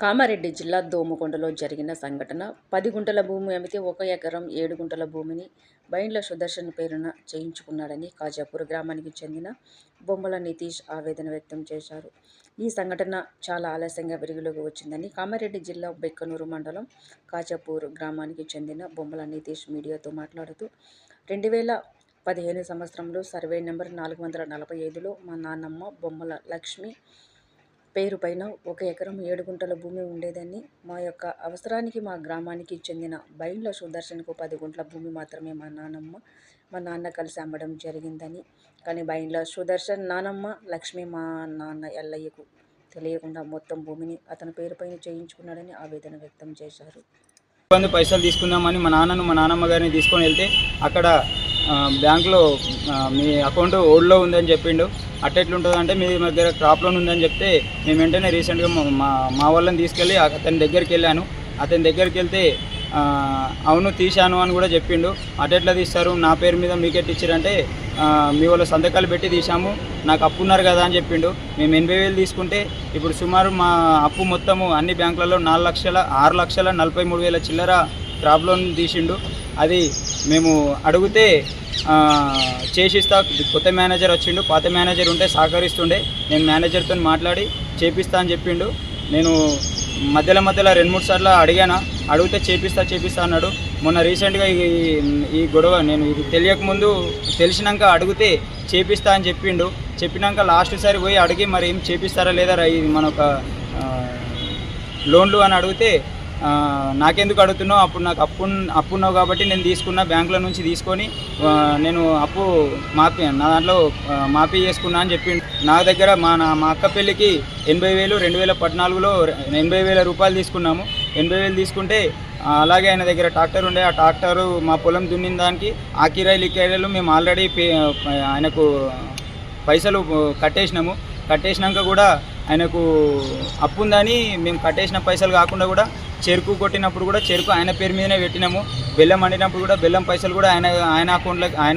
కామారెడ్డి జిల్లా దోమకొండలో జరిగిన సంఘటన. 10 గుంటల భూమి అమ్మితే 1 ఎకరం 7 గుంటల భూమిని బైండ్ల సుదర్శన్ పేరున చేయించుకున్నాడని కాజాపూర్ గ్రామానికి చెందిన బొమ్మల నితీష్ ఆవేదన వ్యక్తం చేశారు. ఈ సంఘటన చాలా ఆలస్యంగా వెలుగులోకి వచ్చిందని కామారెడ్డి జిల్లా బెక్కనూరు మండలం కాజాపూర్ గ్రామానికి చెందిన బొమ్మల నితీష్ మీడియాతో మాట్లాడుతూ 2015 సంవత్సరంలో సర్వే నెంబర్ 445లో మా నాన్నమ్మ బొమ్మల లక్ష్మి పేరు పైన 1 ఎకరం 7 గుంటల భూమి ఉండేదని, మా యొక్క అవసరానికి మా గ్రామానికి చెందిన బైండ్ల సుదర్శన్కు 10 గుంటల భూమి మాత్రమే మా నాన్న కలిసి అమ్మడం జరిగిందని, కానీ బైండ్ల సుదర్శన్ నానమ్మ లక్ష్మి మా నాన్న ఎల్లయ్యకు తెలియకుండా మొత్తం భూమిని అతని పేరు పైన చేయించుకున్నాడని ఆవేదన వ్యక్తం చేశారు. పైసలు తీసుకుందామని మా నాన్నమ్మ గారిని తీసుకొని వెళ్తే అక్కడ బ్యాంకులో మీ అకౌంట్ ఓల్డ్లో ఉందని చెప్పిండు. అట్టెట్లుంటుంది అంటే మీ దగ్గర క్రాప్ లోన్ ఉందని చెప్తే మేము వెంటనే రీసెంట్గా మా వాళ్ళని తీసుకెళ్ళి అతని దగ్గరికి వెళ్ళాను. అతని దగ్గరికి వెళ్తే అవును తీశాను అని కూడా చెప్పిండు. అటెట్లా తీస్తారు, నా పేరు మీద మీకెట్ ఇచ్చారంటే మీ వాళ్ళ సంతకాలు పెట్టి తీసాము, నాకు అప్పు ఉన్నారు కదా అని చెప్పిండు. మేము 80,000 తీసుకుంటే ఇప్పుడు సుమారు మా అప్పు మొత్తము అన్ని బ్యాంకులలో 6,43,000 చిల్లర క్రాప్ లోన్ తీసిండు. అది మేము అడిగితే చేసిస్తా, కొత్త మేనేజర్ వచ్చిండు, పాత మేనేజర్ ఉంటే సహకరిస్తుండే, నేను మేనేజర్తో మాట్లాడి చేపిస్తా అని చెప్పిండు. నేను మధ్యలో 2-3 సార్లు అడిగితే చేపిస్తా అన్నాడు. మొన్న రీసెంట్గా ఈ గొడవ నేను ఇది తెలియకముందు తెలిసినాక అడిగితే చేపిస్తా అని చెప్పిండు. చెప్పినాక లాస్ట్ సారి పోయి అడిగి మరి ఏం చేపిస్తారా లేదా ఇది మన ఒక లోన్లు అని అడిగితే నాకెందుకు అడుగుతున్నావు, అప్పుడు నాకు అప్పున్నావు కాబట్టి నేను తీసుకున్న బ్యాంకుల నుంచి తీసుకొని నేను అప్పు నా దాంట్లో మాఫీ చేసుకున్నా అని చెప్పిండు. నా దగ్గర మా అక్క పెళ్ళికి 80,000 2014లో 80,000 రూపాయలు తీసుకున్నాము. 80,000 తీసుకుంటే అలాగే ఆయన దగ్గర ట్రాక్టర్ ఉండే, ఆ ట్రాక్టరు మా పొలం దున్నిన దానికి ఆ కిరాయిలు మేము ఆల్రెడీ ఆయనకు పైసలు కట్టేసినాక కూడా ఆయనకు అప్పు ఉందని మేము కట్టేసిన పైసలు కాకుండా కూడా చెరుకు కొట్టినప్పుడు కూడా చెరుకు ఆయన పేరు మీదనే పెట్టినాము. బెల్లం వండినప్పుడు కూడా బెల్లం పైసలు కూడా ఆయన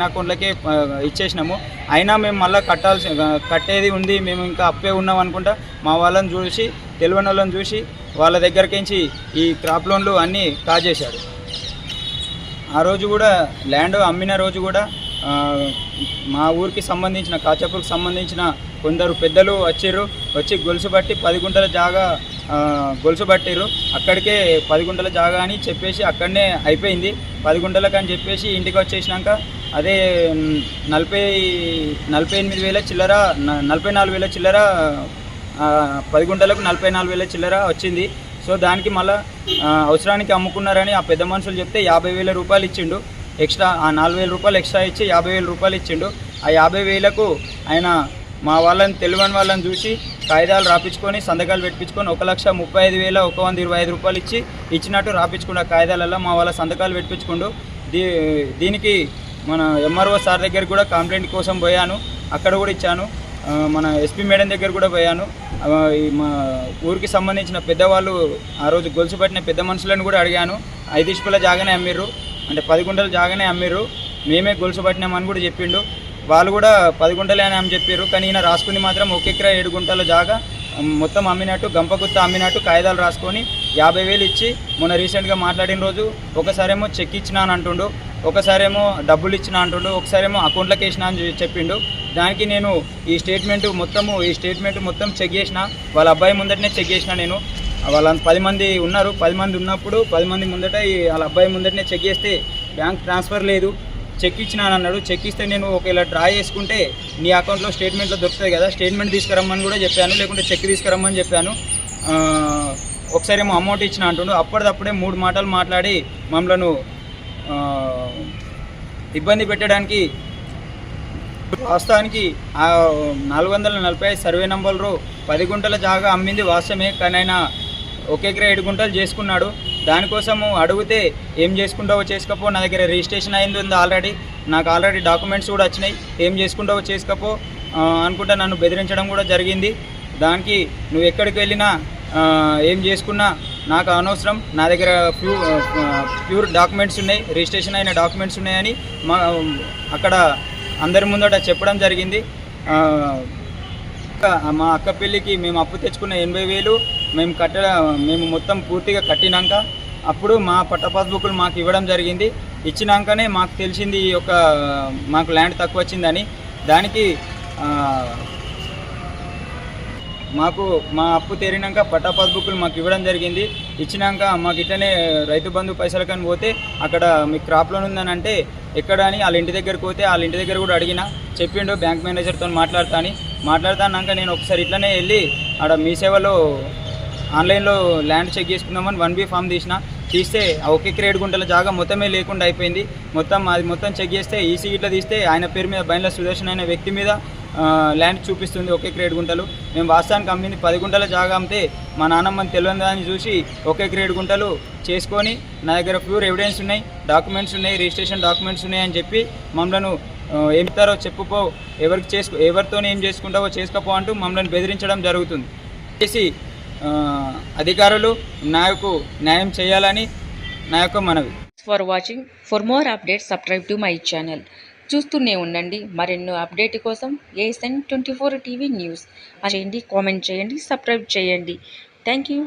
అకౌంట్లకే ఇచ్చేసినాము. అయినా మేము మళ్ళీ కట్టేది ఉంది, మేము ఇంకా అప్పే ఉన్నాం అనుకుంటా మా వాళ్ళని చూసి తెలియని వాళ్ళని చూసి వాళ్ళ దగ్గరకించి ఈ క్రాప్ లోన్లు అన్నీ కాజేశాడు. ఆ రోజు కూడా ల్యాండ్ అమ్మిన రోజు కూడా మా ఊరికి సంబంధించిన కాచాపూర్కి సంబంధించిన కొందరు పెద్దలు వచ్చి గొలుసు బట్టి 10 గుంటల జాగా గొలుసు పట్టిరు. అక్కడికే 10 గుంటల జాగా అని చెప్పేసి అక్కడనే అయిపోయింది. 10 గుంటలకు అని చెప్పేసి ఇంటికి వచ్చేసినాక అదే 48,000 చిల్లర 44,000 చిల్లర 10 గుంటలకు 44,000 చిల్లర వచ్చింది. సో దానికి మళ్ళీ అవసరానికి అమ్ముకున్నారని ఆ పెద్ద మనుషులు చెప్తే 50,000 రూపాయలు ఇచ్చిండు. ఎక్స్ట్రా ఆ 4,000 రూపాయలు ఎక్స్ట్రా ఇచ్చి 50,000 రూపాయలు ఇచ్చిండు. ఆ 50,000కు ఆయన మా వాళ్ళని తెలియని వాళ్ళని చూసి కాగితాలు రాపించుకొని సంతకాలు పెట్టించుకొని 1,35,125 రూపాయలు ఇచ్చినట్టు రాపించుకుండు. ఆ కాగితాలలో మా వాళ్ళ సంతకాలు పెట్టించుకుండు. దీనికి మన ఎంఆర్ఓ సార్ దగ్గర కూడా కంప్లైంట్ కోసం పోయాను, అక్కడ కూడా ఇచ్చాను. మన ఎస్పీ మేడం దగ్గర కూడా పోయాను. మా ఊరికి సంబంధించిన పెద్దవాళ్ళు ఆ రోజు గొలుసు పట్టిన పెద్ద మనుషులను కూడా అడిగాను. 5 ఇష్కుల జాగానే అమ్మిర్రు, అంటే 10 గుంటల జాగానే అమ్మిర్రు, మేమే గొలుసు పట్టినామని కూడా చెప్పిండు. వాళ్ళు కూడా 10 గుంటలే అని చెప్పారు. కానీ ఈయన రాసుకుంది మాత్రం 1 ఎకరా 7 గుంటల జాగా మొత్తం అమ్మినట్టు, గంపగుత్త అమ్మినట్టు కాగితాలు రాసుకొని 50,000 ఇచ్చి మొన్న రీసెంట్గా మాట్లాడిన రోజు ఒకసారేమో చెక్ ఇచ్చినా అని అంటుండు, ఒకసారేమో డబ్బులు ఇచ్చినా అంటుండు, ఒకసారేమో అకౌంట్లోకి వేసినా అని చెప్పిండు. దానికి నేను ఈ స్టేట్మెంట్ మొత్తం చెక్ చేసిన, వాళ్ళ అబ్బాయి ముందటనే చెక్ చేసిన. నేను వాళ్ళ 10 మంది ఉన్నారు, 10 మంది ఉన్నప్పుడు 10 మంది ముందట వాళ్ళ అబ్బాయి ముందటనే చెక్ చేస్తే బ్యాంక్ ట్రాన్స్ఫర్ లేదు, చెక్ ఇచ్చినాను అన్నాడు. చెక్ ఇస్తే నేను ఒకవేళ డ్రా చేసుకుంటే నీ అకౌంట్లో స్టేట్మెంట్లో దొరుకుతుంది కదా, స్టేట్మెంట్ తీసుకురమ్మని కూడా చెప్పాను, లేకుంటే చెక్ తీసుకురమ్మని చెప్పాను. ఒకసారి ఏమో అమౌంట్ ఇచ్చిన అంటుండు. అప్పటిదప్పుడే 3 మాటలు మాట్లాడి మమ్మల్ని ఇబ్బంది పెట్టడానికి, వాస్తవానికి 445 సర్వే నంబర్లో 10 గుంటల జాగా అమ్మింది వాస్తవమే, కానీ ఆయన 1 ఎకరా 7 గుంటలు చేసుకున్నాడు. దానికోసము అడిగితే ఏం చేసుకుంటావో చేసుకోపో, నా దగ్గర రిజిస్ట్రేషన్ అయింది ఉంది ఆల్రెడీ, నాకు ఆల్రెడీ డాక్యుమెంట్స్ కూడా వచ్చినాయి, ఏం చేసుకుంటావో చేసుకోపో అనుకుంటా నన్ను బెదిరించడం కూడా జరిగింది. దానికి నువ్వు ఎక్కడికి వెళ్ళినా ఏం చేసుకున్నా నాకు అనవసరం, నా దగ్గర ప్యూర్ డాక్యుమెంట్స్ ఉన్నాయి, రిజిస్ట్రేషన్ అయిన డాక్యుమెంట్స్ ఉన్నాయని అక్కడ అందరి ముందట చెప్పడం జరిగింది. మా అక్క పెళ్ళికి మేము అప్పు తెచ్చుకున్న 80,000 మేము మొత్తం పూర్తిగా కట్టినాక అప్పుడు మా పట్ట పాస్బుక్లు మాకు ఇవ్వడం జరిగింది. ఇచ్చినాకనే మాకు తెలిసింది ఈ యొక్క మాకు ల్యాండ్ తక్కువ వచ్చిందని. దానికి మాకు మా అప్పు తీరినాక పట్టా పాస్బుక్లు మాకు ఇవ్వడం జరిగింది. ఇచ్చినాక మాకు ఇట్లనే రైతు బంధు పైసలు కానీ పోతే అక్కడ మీకు క్రాప్ లోన్ ఉందని అంటే ఎక్కడ అని వాళ్ళ ఇంటి దగ్గరికి పోతే వాళ్ళ ఇంటి దగ్గర కూడా అడిగినా, చెప్పిండు బ్యాంక్ మేనేజర్తో మాట్లాడతానాక నేను ఒకసారి ఇట్లనే వెళ్ళి ఆడ మీ సేవలో ఆన్లైన్లో ల్యాండ్ చెక్ చేసుకుందామని 1B ఫామ్ తీస్తే ఆ ఒకే క్రేడ్ గుంటల జాగా మొత్తమే లేకుండా అయిపోయింది. మొత్తం చెక్ చేస్తే ఈసీ ఇట్లా తీస్తే ఆయన పేరు మీద బైండ్ల సుదర్శన్ అనే వ్యక్తి మీద ల్యాండ్ చూపిస్తుంది ఒకే క్రేడ్ గుంటలు. మేము వాస్తవానికి అమ్మింది 10 గుంటల జాగా అమ్మితే మా నాన్నమ్మని తెలియదని చూసి ఒకే క్రేడ్ గుంటలు చేసుకొని నా దగ్గర ప్యూర్ ఎవిడెన్స్ ఉన్నాయి, డాక్యుమెంట్స్ ఉన్నాయి, రిజిస్ట్రేషన్ డాక్యుమెంట్స్ ఉన్నాయి అని చెప్పి మమ్మల్ని ఏం ఇస్తారో చెప్పుకో, ఎవరితో ఏం చేసుకుంటావో చేసుకోపో అంటూ మమ్మల్ని బెదిరించడం జరుగుతుంది. చేసి అధికారులు నాకు న్యాయం చేయాలని నా యొక్క మనవి. For watching. For more updates subscribe to my channel. చూస్తూనే ఉండండి మరెన్నో అప్డేట్ కోసం ASN 24 టీవీ న్యూస్ చేయండి, కామెంట్ చేయండి, సబ్స్క్రైబ్ చేయండి. Thank you.